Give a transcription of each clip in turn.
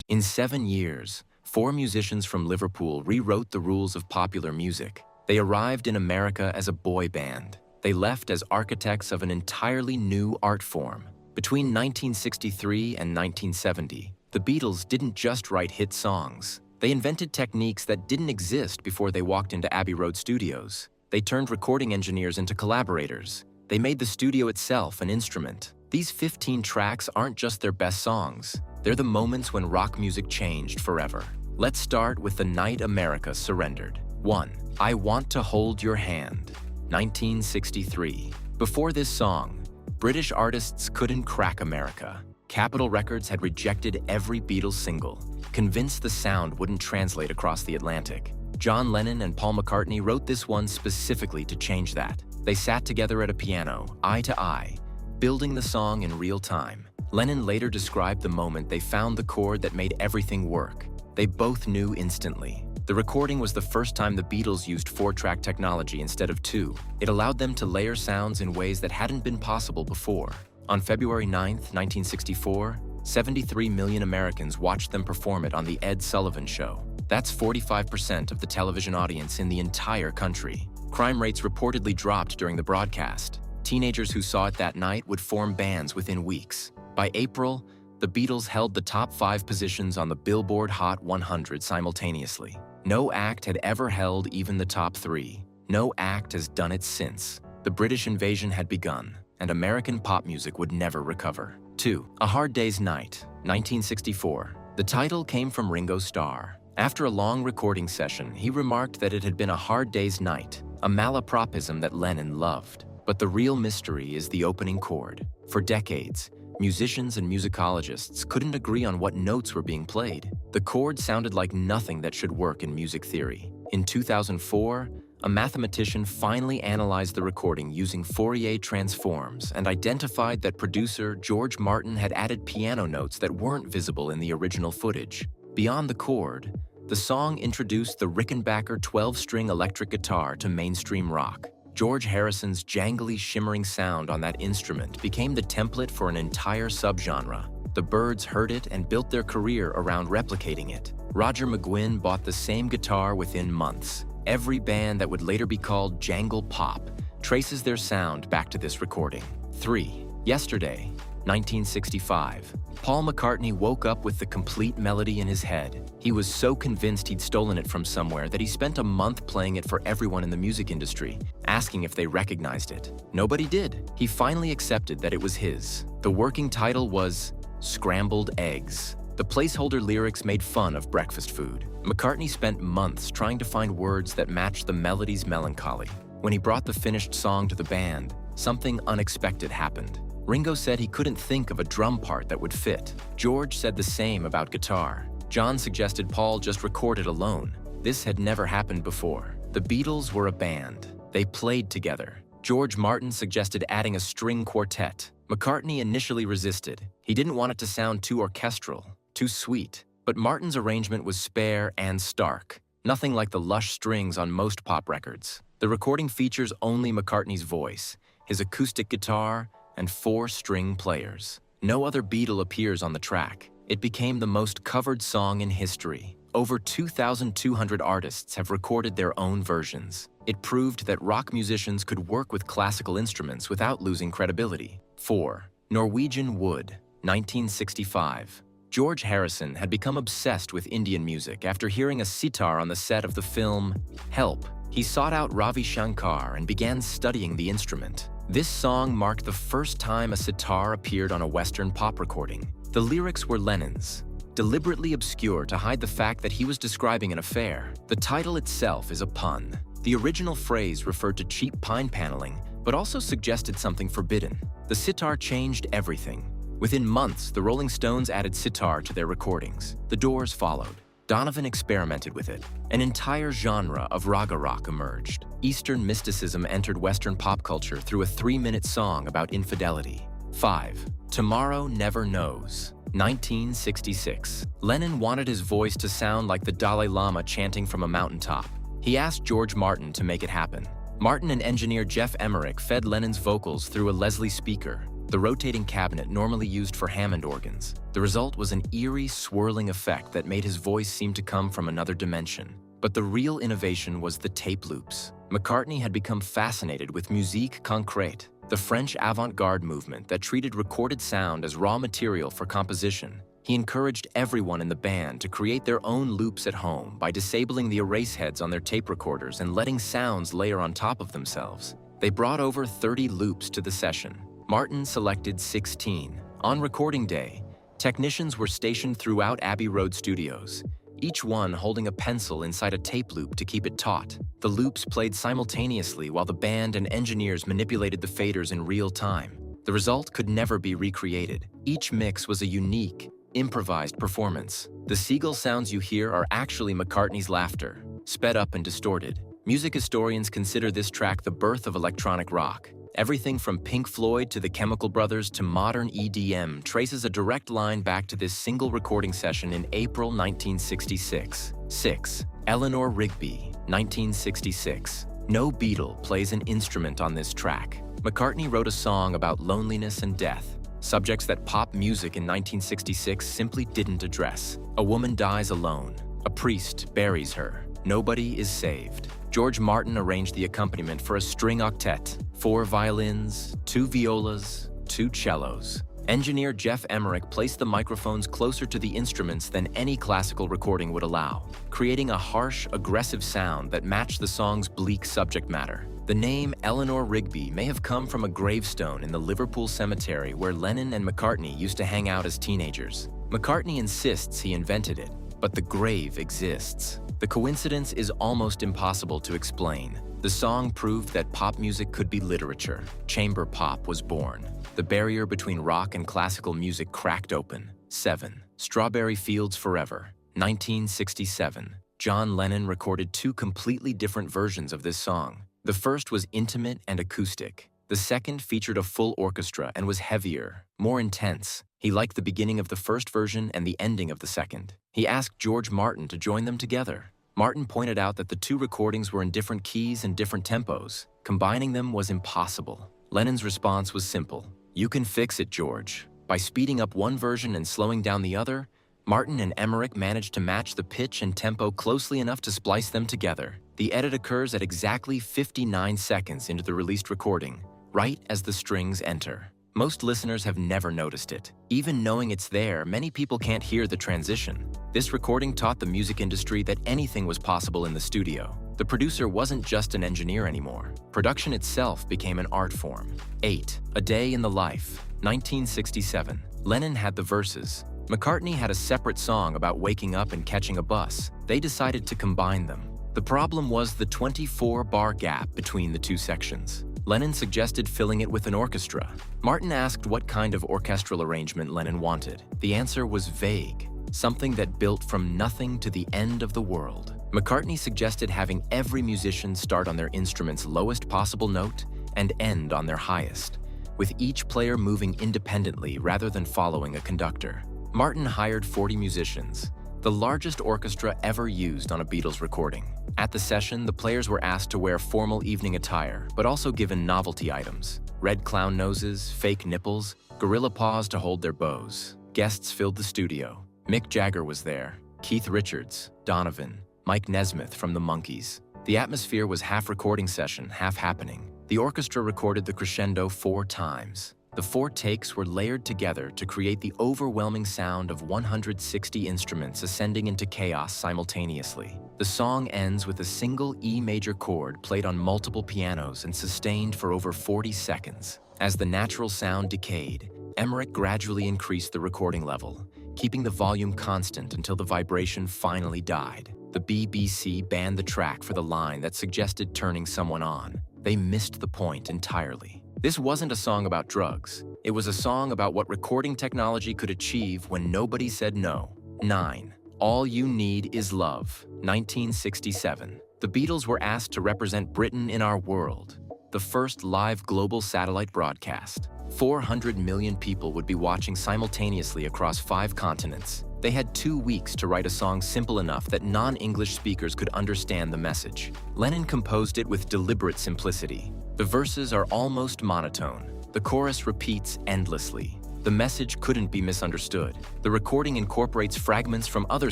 In 7 years, 4 musicians from Liverpool rewrote the rules of popular music. They arrived in America as a boy band. They left as architects of an entirely new art form. Between 1963 and 1970, the Beatles didn't just write hit songs. They invented techniques that didn't exist before they walked into Abbey Road studios. They turned recording engineers into collaborators. They made the studio itself an instrument. These 15 tracks aren't just their best songs. They're the moments when rock music changed forever. Let's start with the night America surrendered. 1. I Want to Hold Your Hand, 1963. Before this song, British artists couldn't crack America. Capitol Records had rejected every Beatles single, convinced the sound wouldn't translate across the Atlantic. John Lennon and Paul McCartney wrote this one specifically to change that. They sat together at a piano, eye to eye, building the song in real time. Lennon later described the moment they found the chord that made everything work. They both knew instantly. The recording was the first time the Beatles used 4-track technology instead of 2. It allowed them to layer sounds in ways that hadn't been possible before. On February 9, 1964, 73 million Americans watched them perform it on The Ed Sullivan Show. That's 45% of the television audience in the entire country. Crime rates reportedly dropped during the broadcast. Teenagers who saw it that night would form bands within weeks. By April, the Beatles held the top 5 positions on the Billboard Hot 100 simultaneously. No act had ever held even the top 3. No act has done it since. The British invasion had begun, and American pop music would never recover. 2. A Hard Day's Night, 1964. The title came from Ringo Starr. After a long recording session, he remarked that it had been a hard day's night, a malapropism that Lennon loved. But the real mystery is the opening chord. For decades, musicians and musicologists couldn't agree on what notes were being played. The chord sounded like nothing that should work in music theory. In 2004, a mathematician finally analyzed the recording using Fourier transforms and identified that producer George Martin had added piano notes that weren't visible in the original footage. Beyond the chord, the song introduced the Rickenbacker 12-string electric guitar to mainstream rock. George Harrison's jangly, shimmering sound on that instrument became the template for an entire subgenre. The Byrds heard it and built their career around replicating it. Roger McGuinn bought the same guitar within months. Every band that would later be called jangle pop traces their sound back to this recording. 3. Yesterday, 1965. Paul McCartney woke up with the complete melody in his head. He was so convinced he'd stolen it from somewhere that he spent a month playing it for everyone in the music industry, asking if they recognized it. Nobody did. He finally accepted that it was his. The working title was Scrambled Eggs. The placeholder lyrics made fun of breakfast food. McCartney spent months trying to find words that matched the melody's melancholy. When he brought the finished song to the band, something unexpected happened. Ringo said he couldn't think of a drum part that would fit. George said the same about guitar. John suggested Paul just record it alone. This had never happened before. The Beatles were a band. They played together. George Martin suggested adding a string quartet. McCartney initially resisted. He didn't want it to sound too orchestral, too sweet. But Martin's arrangement was spare and stark. Nothing like the lush strings on most pop records. The recording features only McCartney's voice, his acoustic guitar, and 4 string players. No other Beatle appears on the track. It became the most covered song in history. Over 2,200 artists have recorded their own versions. It proved that rock musicians could work with classical instruments without losing credibility. 4. Norwegian Wood, 1965. George Harrison had become obsessed with Indian music after hearing a sitar on the set of the film Help. He sought out Ravi Shankar and began studying the instrument. This song marked the first time a sitar appeared on a Western pop recording. The lyrics were Lennon's, deliberately obscure to hide the fact that he was describing an affair. The title itself is a pun. The original phrase referred to cheap pine paneling, but also suggested something forbidden. The sitar changed everything. Within months, the Rolling Stones added sitar to their recordings. The Doors followed. Donovan experimented with it. An entire genre of raga rock emerged. Eastern mysticism entered Western pop culture through a 3-minute song about infidelity. 5. Tomorrow Never Knows, 1966. Lennon wanted his voice to sound like the Dalai Lama chanting from a mountaintop. He asked George Martin to make it happen. Martin and engineer Jeff Emmerich fed Lennon's vocals through a Leslie speaker. the rotating cabinet normally used for Hammond organs. The result was an eerie, swirling effect that made his voice seem to come from another dimension. But the real innovation was the tape loops. McCartney had become fascinated with musique concrète, the French avant-garde movement that treated recorded sound as raw material for composition. He encouraged everyone in the band to create their own loops at home by disabling the erase heads on their tape recorders and letting sounds layer on top of themselves. They brought over 30 loops to the session. Martin selected 16. On recording day, technicians were stationed throughout Abbey Road Studios, each one holding a pencil inside a tape loop to keep it taut. The loops played simultaneously while the band and engineers manipulated the faders in real time. The result could never be recreated. Each mix was a unique, improvised performance. The seagull sounds you hear are actually McCartney's laughter, sped up and distorted. Music historians consider this track the birth of electronic rock. Everything from Pink Floyd to the Chemical Brothers to modern EDM traces a direct line back to this single recording session in April 1966. 6. Eleanor Rigby, 1966. No Beatle plays an instrument on this track. McCartney wrote a song about loneliness and death, subjects that pop music in 1966 simply didn't address. A woman dies alone. A priest buries her. Nobody is saved. George Martin arranged the accompaniment for a string octet, 4 violins, 2 violas, 2 cellos. Engineer Jeff Emmerich placed the microphones closer to the instruments than any classical recording would allow, creating a harsh, aggressive sound that matched the song's bleak subject matter. The name Eleanor Rigby may have come from a gravestone in the Liverpool cemetery where Lennon and McCartney used to hang out as teenagers. McCartney insists he invented it, but the grave exists. The coincidence is almost impossible to explain. The song proved that pop music could be literature. Chamber pop was born. The barrier between rock and classical music cracked open. 7. Strawberry Fields Forever, 1967. John Lennon recorded 2 completely different versions of this song. The first was intimate and acoustic. The second featured a full orchestra and was heavier, more intense. He liked the beginning of the first version and the ending of the second. He asked George Martin to join them together. Martin pointed out that the 2 recordings were in different keys and different tempos. Combining them was impossible. Lennon's response was simple. "You can fix it, George." By speeding up one version and slowing down the other, Martin and Emmerich managed to match the pitch and tempo closely enough to splice them together. The edit occurs at exactly 59 seconds into the released recording, right as the strings enter. Most listeners have never noticed it. Even knowing it's there, many people can't hear the transition. This recording taught the music industry that anything was possible in the studio. The producer wasn't just an engineer anymore. Production itself became an art form. 8. A Day in the Life, 1967. Lennon had the verses. McCartney had a separate song about waking up and catching a bus. They decided to combine them. The problem was the 24-bar gap between the 2 sections. Lennon suggested filling it with an orchestra. Martin asked what kind of orchestral arrangement Lennon wanted. The answer was vague, something that built from nothing to the end of the world. McCartney suggested having every musician start on their instrument's lowest possible note and end on their highest, with each player moving independently rather than following a conductor. Martin hired 40 musicians, the largest orchestra ever used on a Beatles recording. At the session, the players were asked to wear formal evening attire, but also given novelty items: red clown noses, fake nipples, gorilla paws to hold their bows. Guests filled the studio. Mick Jagger was there, Keith Richards, Donovan, Mike Nesmith from the Monkees. The atmosphere was half recording session, half happening. The orchestra recorded the crescendo 4 times. The 4 takes were layered together to create the overwhelming sound of 160 instruments ascending into chaos simultaneously. The song ends with a single E major chord played on multiple pianos and sustained for over 40 seconds. As the natural sound decayed, Emmerich gradually increased the recording level, keeping the volume constant until the vibration finally died. The BBC banned the track for the line that suggested turning someone on. They missed the point entirely. This wasn't a song about drugs. It was a song about what recording technology could achieve when nobody said no. 9. All You Need Is Love, 1967. The Beatles were asked to represent Britain in our world, the first live global satellite broadcast. 400 million people would be watching simultaneously across 5 continents. They had 2 weeks to write a song simple enough that non-English speakers could understand the message. Lennon composed it with deliberate simplicity. The verses are almost monotone, The chorus repeats endlessly. The message couldn't be misunderstood. The recording incorporates fragments from other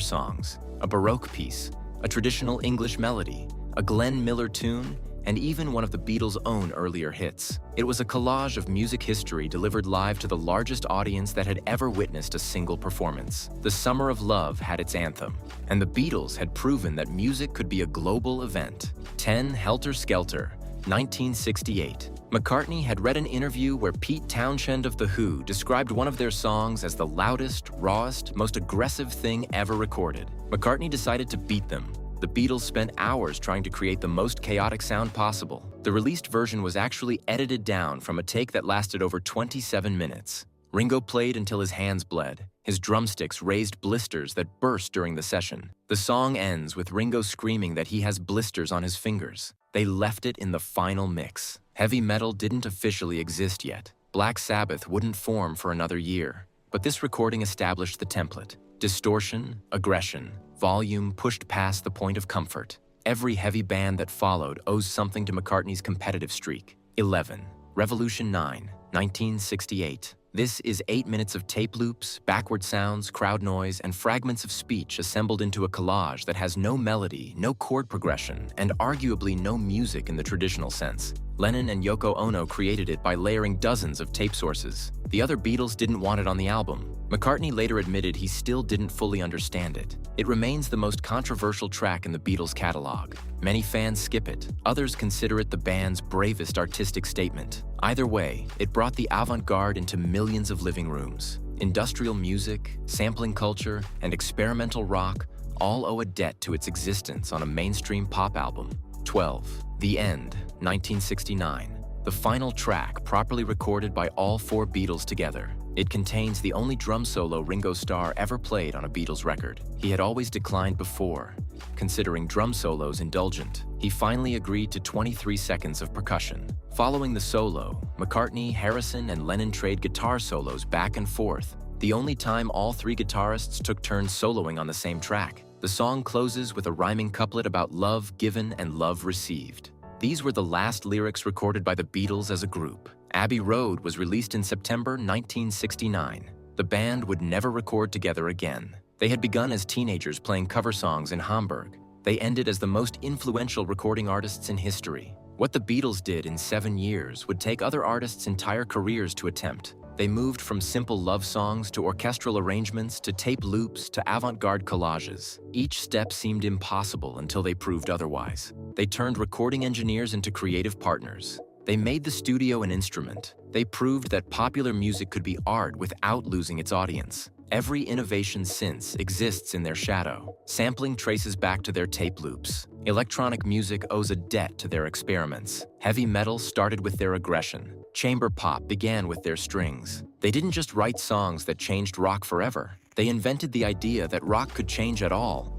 songs, a Baroque piece, a traditional English melody, a Glenn Miller tune, and even one of the Beatles' own earlier hits. It was a collage of music history delivered live to the largest audience that had ever witnessed a single performance. The Summer of Love had its anthem, and the Beatles had proven that music could be a global event. 10 Helter Skelter, 1968. McCartney had read an interview where Pete Townshend of The Who described one of their songs as the loudest, rawest, most aggressive thing ever recorded. McCartney decided to beat them. The Beatles spent hours trying to create the most chaotic sound possible. The released version was actually edited down from a take that lasted over 27 minutes. Ringo played until his hands bled. His drumsticks raised blisters that burst during the session. The song ends with Ringo screaming that he has blisters on his fingers. They left it in the final mix. Heavy metal didn't officially exist yet. Black Sabbath wouldn't form for another year. But this recording established the template. Distortion, aggression, volume pushed past the point of comfort. Every heavy band that followed owes something to McCartney's competitive streak. 11. Revolution 9, 1968. This is 8 minutes of tape loops, backward sounds, crowd noise, and fragments of speech assembled into a collage that has no melody, no chord progression, and arguably no music in the traditional sense. Lennon and Yoko Ono created it by layering dozens of tape sources. The other Beatles didn't want it on the album. McCartney later admitted he still didn't fully understand it. It remains the most controversial track in the Beatles' catalog. Many fans skip it. Others consider it the band's bravest artistic statement. Either way, it brought the avant-garde into millions of living rooms. Industrial music, sampling culture, and experimental rock all owe a debt to its existence on a mainstream pop album. 12. The End, 1969. The final track, properly recorded by all 4 Beatles together. It contains the only drum solo Ringo Starr ever played on a Beatles record. He had always declined before, considering drum solos indulgent. He finally agreed to 23 seconds of percussion. Following the solo, McCartney, Harrison, and Lennon trade guitar solos back and forth, the only time all 3 guitarists took turns soloing on the same track. The song closes with a rhyming couplet about love given and love received. These were the last lyrics recorded by the Beatles as a group. Abbey Road was released in September 1969. The band would never record together again. They had begun as teenagers playing cover songs in Hamburg. They ended as the most influential recording artists in history. What the Beatles did in 7 years would take other artists' entire careers to attempt. They moved from simple love songs to orchestral arrangements to tape loops to avant-garde collages. Each step seemed impossible until they proved otherwise. They turned recording engineers into creative partners. They made the studio an instrument. They proved that popular music could be art without losing its audience. Every innovation since exists in their shadow. Sampling traces back to their tape loops. Electronic music owes a debt to their experiments. Heavy metal started with their aggression. Chamber pop began with their strings. They didn't just write songs that changed rock forever. They invented the idea that rock could change at all,